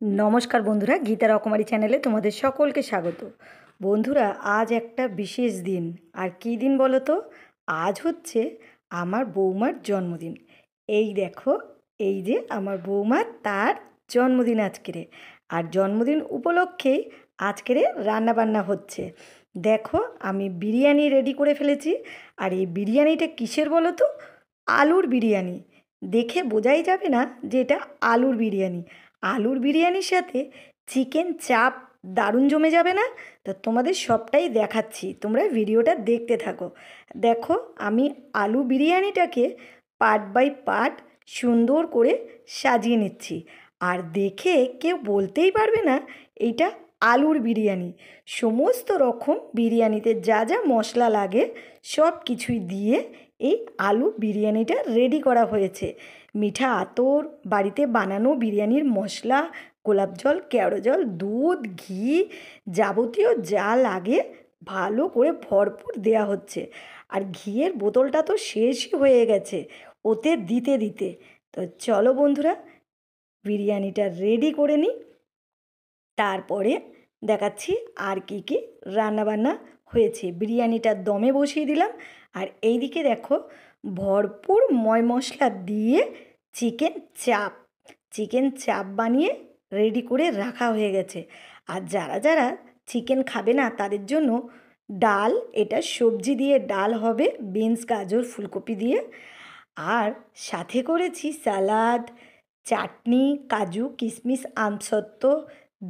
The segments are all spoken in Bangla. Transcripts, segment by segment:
নমস্কার বন্ধুরা, গীতা রকমারি চ্যানেলে তোমাদের সকলকে স্বাগত। বন্ধুরা, আজ একটা বিশেষ দিন। আর কী দিন বলো তো? আজ হচ্ছে আমার বৌমার জন্মদিন। এই দেখো, এই যে আমার বৌমা, তার জন্মদিন আজকেরে। আর জন্মদিন উপলক্ষেই আজকেরে রান্নাবান্না হচ্ছে। দেখো, আমি বিরিয়ানি রেডি করে ফেলেছি। আর এই বিরিয়ানিটা কিসের বলো তো? আলুর বিরিয়ানি। দেখে বোঝাই যাবে না যে এটা আলুর বিরিয়ানি। আলুর বিরিয়ানির সাথে চিকেন চাপ দারুণ জমে যাবে না? তো তোমাদের সবটাই দেখাচ্ছি, তোমরা ভিডিওটা দেখতে থাকো। দেখো, আমি আলু বিরিয়ানিটাকে পার্ট বাই পার্ট সুন্দর করে সাজিয়ে নিচ্ছি। আর দেখে কেউ বলতেই পারবে না এইটা আলুর বিরিয়ানি। সমস্ত রকম বিরিয়ানিতে যা যা মশলা লাগে সব কিছুই দিয়ে এই আলু বিরিয়ানিটা রেডি করা হয়েছে। মিঠা আতর, বাড়িতে বানানো বিরিয়ানির মশলা, গোলাপ জল, কেওড়া জল, দুধ, ঘি, যাবতীয় যা লাগে ভালো করে ভরপুর দেয়া হচ্ছে। আর ঘিয়ের বোতলটা তো শেষই হয়ে গেছে ওতে দিতে দিতে। তো চলো বন্ধুরা, বিরিয়ানিটা রেডি করে নিই, তারপরে দেখাচ্ছি আর কি কি রান্নাবান্না হয়েছে। বিরিয়ানিটা দমে বসিয়ে দিলাম। আর এইদিকে দেখো, ভরপুর ময় মশলা দিয়ে চিকেন চাপ চিকেন চাপ বানিয়ে রেডি করে রাখা হয়ে গেছে। আর যারা যারা চিকেন খাবে না তাদের জন্য ডাল, এটা সবজি দিয়ে ডাল হবে, বিনস, গাজর, ফুলকপি দিয়ে। আর সাথে করেছি স্যালাড, চাটনি, কাজু, কিশমিশ, আমসত্ত্ব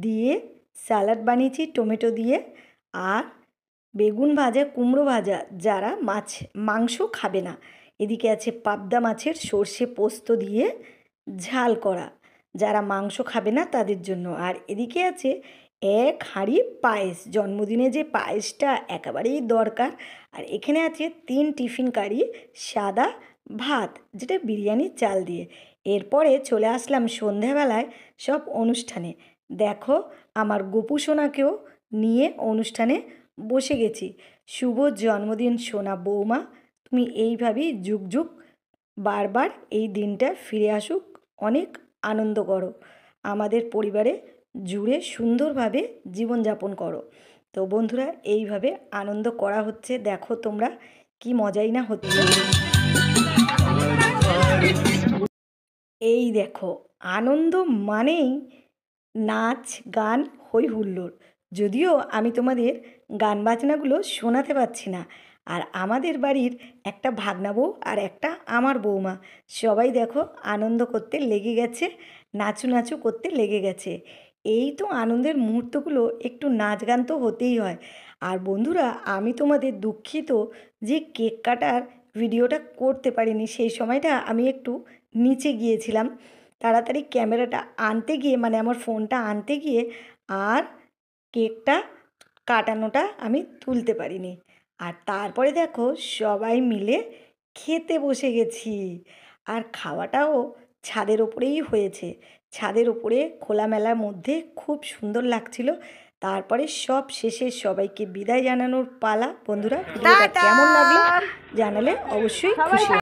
দিয়ে স্যালাড বানিয়েছি টমেটো দিয়ে। আর বেগুন ভাজা, কুমড়ো ভাজা, যারা মাংস খাবে না। এদিকে আছে পাবদা মাছের সর্ষে পোস্ত দিয়ে ঝাল করা, যারা মাংস খাবে না তাদের জন্য। আর এদিকে আছে এক হাঁড়ি পায়েস, জন্মদিনে যে পায়েসটা একেবারেই দরকার। আর এখানে আছে 3 টিফিন কারি সাদা ভাত, যেটা বিরিয়ানির চাল দিয়ে। এরপরে চলে আসলাম সন্ধ্যাবেলায় সব অনুষ্ঠানে। দেখো, আমার গোপু সোনাকেও নিয়ে অনুষ্ঠানে বসে গেছি। শুভ জন্মদিন সোনা বৌমা, তুমি এইভাবেই যুগ যুগ বারবার এই দিনটা ফিরে আসুক, অনেক আনন্দ করো, আমাদের পরিবারে জুড়ে সুন্দরভাবে জীবনযাপন করো। তো বন্ধুরা, এইভাবে আনন্দ করা হচ্ছে। দেখো তোমরা, কি মজাই না হচ্ছে। এই দেখো, আনন্দ মানেই নাচ, গান, হই হুল্লোড়। যদিও আমি তোমাদের গান বাজনাগুলো শোনাতে পারছি না। আর আমাদের বাড়ির একটা ভাগনা বউ আর একটা আমার বৌমা, সবাই দেখো আনন্দ করতে লেগে গেছে, নাচু নাচু করতে লেগে গেছে। এই তো আনন্দের মুহূর্তগুলো, একটু নাচ গান তো হতেই হয়। আর বন্ধুরা, আমি তোমাদের দুঃখিত যে কেক কাটার ভিডিওটা করতে পারিনি। সেই সময়টা আমি একটু নিচে গিয়েছিলাম, তাড়াতাড়ি ক্যামেরাটা আনতে গিয়ে, মানে আমার ফোনটা আনতে গিয়ে আর কেকটা কাটানোটা আমি তুলতে পারিনি। আর তারপরে দেখো, সবাই মিলে খেতে বসে গেছি। আর খাওয়াটাও ছাদের ওপরেই হয়েছে। ছাদের ওপরে খোলামেলার মধ্যে খুব সুন্দর লাগছিল। তারপরে সব শেষে সবাইকে বিদায় জানানোর পালা। বন্ধুরা, ভিডিওটা কেমন লাগলো জানালে অবশ্যই খুশি